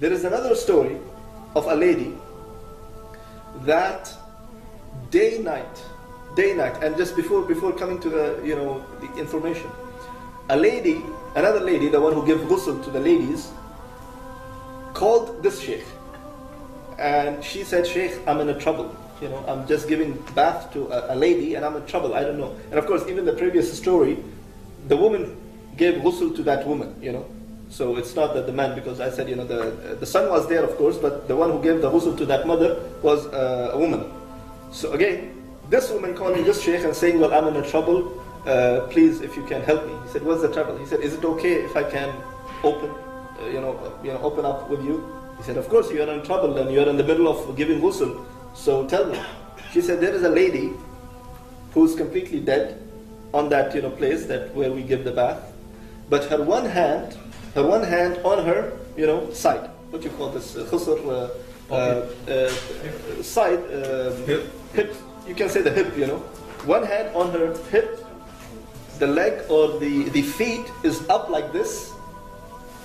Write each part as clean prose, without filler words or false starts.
There is another story of a lady that day night, and just before coming to the information, another lady, the one who gave ghusl to the ladies, called this sheikh, and she said, "Sheikh, I'm in a trouble. I'm just giving bath to a lady, and I'm in trouble. I don't know." And of course, even the previous story, the woman gave ghusl to that woman. So it's not that the man, because I said, the son was there, of course, but the one who gave the ghusl to that mother was a woman. So again, this woman calling this sheikh and saying, "Well, I'm in a trouble. Please, if you can help me." He said, "What's the trouble?" He said, "Is it okay if I can open up with you?" He said, "Of course, you are in trouble and you are in the middle of giving ghusl. So tell me." She said, "There is a lady who's completely dead on that place where we give the bath, but her one hand on her side. What you call this? Khusr, side, hip. You can say the hip. One hand on her hip, the leg or the feet is up like this,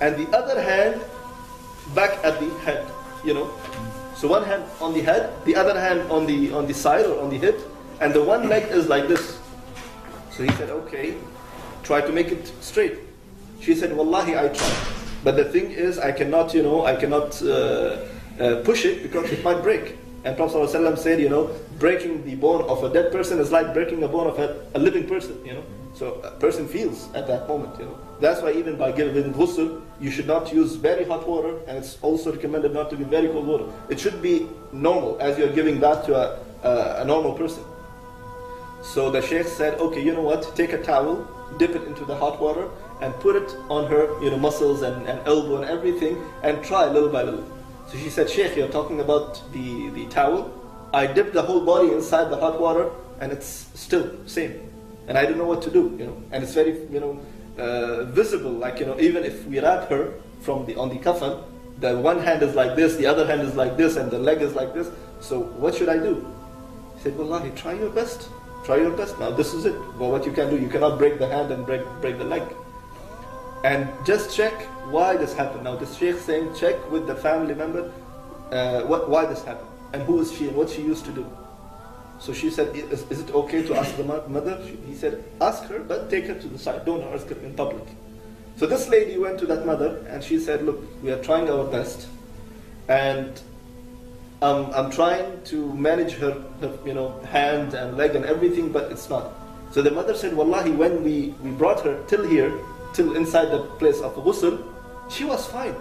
and the other hand back at the head. So one hand on the head, the other hand on the side or on the hip, and the one leg is like this." So he said, "Okay, try to make it straight." She said, "Wallahi, I tried, but the thing is, I cannot push it because it might break." And Prophet ﷺ said, breaking the bone of a dead person is like breaking a bone of a living person. So a person feels at that moment. That's why even by giving ghusl, you should not use very hot water, and it's also recommended not to be very cold water. It should be normal, as you're giving that to a normal person. So the sheikh said, "Okay, you know what? Take a towel, dip it into the hot water, and put it on her muscles and elbow and everything, and try little by little." So she said, "Sheikh, you're talking about the towel? I dipped the whole body inside the hot water, and it's still same. And I don't know what to do, and it's very, visible, like, even if we wrap her on the kafan, the one hand is like this, the other hand is like this, and the leg is like this. So what should I do?" He said, "Wallahi, try your best. Try your best. Now this is it. Well, what you can do, you cannot break the hand and break the leg. And just check why this happened." Now this sheikh saying, check with the family member why this happened, and who is she and what she used to do. So she said, is it okay to ask the mother? He said, "Ask her, but take her to the side. Don't ask her in public." So this lady went to that mother and she said, "Look, we are trying our best, and I'm trying to manage her hand and leg and everything, but it's not." So the mother said, "Wallahi, when we brought her till here, till inside the place of ghusl, she was fine.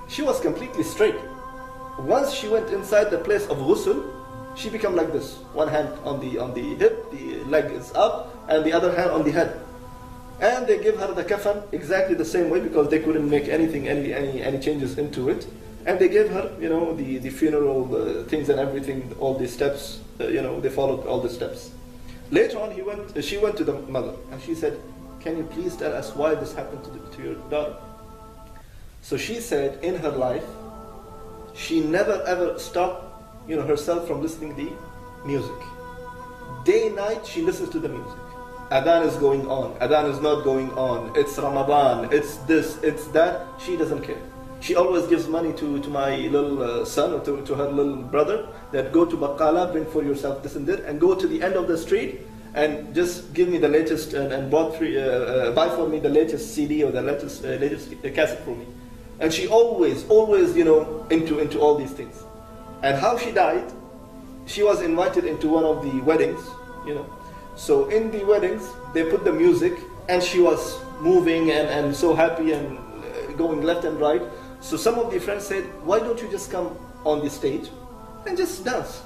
She was completely straight. Once she went inside the place of ghusl, she became like this. One hand on the hip, the leg is up, and the other hand on the head. And they give her the kafan exactly the same way, because they couldn't make any changes into it. And they gave her, the funeral things and everything, all the steps. They followed all the steps. Later on, she went to the mother and she said, "Can you please tell us why this happened to your daughter?" So she said, in her life, she never ever stopped, herself from listening to the music. Day and night, she listens to the music. Adhan is going on, Adhan is not going on, it's Ramadan, it's this, it's that. She doesn't care. She always gives money to my little son, or to her little brother, that go to Baqqala, bring for yourself this and that, and go to the end of the street and just give me the latest and buy for me the latest CD or the latest cassette for me. And she always into all these things. And how she died, she was invited into one of the weddings, So in the weddings, they put the music, and she was moving and so happy and going left and right. So some of the friends said, "Why don't you just come on the stage and just dance?"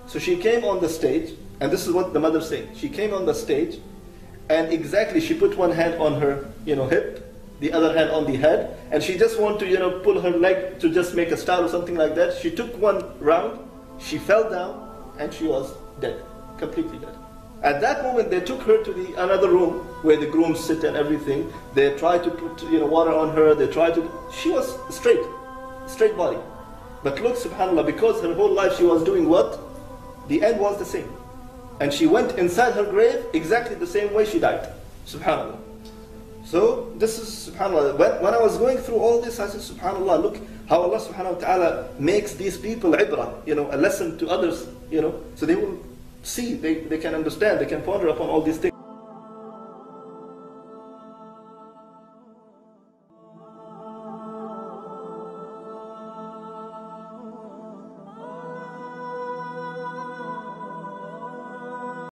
So she came on the stage, and this is what the mother said. She came on the stage, and exactly she put one hand on her hip, the other hand on the head, and she just wanted to pull her leg to just make a style or something like that. She took one round, she fell down, and she was dead, completely dead. At that moment, they took her to another room where the grooms sit and everything. They tried to put water on her. She was straight body. But look, subhanAllah, because her whole life she was doing what? The end was the same. And she went inside her grave exactly the same way she died. Subhanallah. So this is, subhanAllah, when I was going through all this, I said, subhanAllah, look how Allah subhanahu wa ta'ala makes these people ibrah, a lesson to others, so they will see, they can understand, they can ponder upon all these things.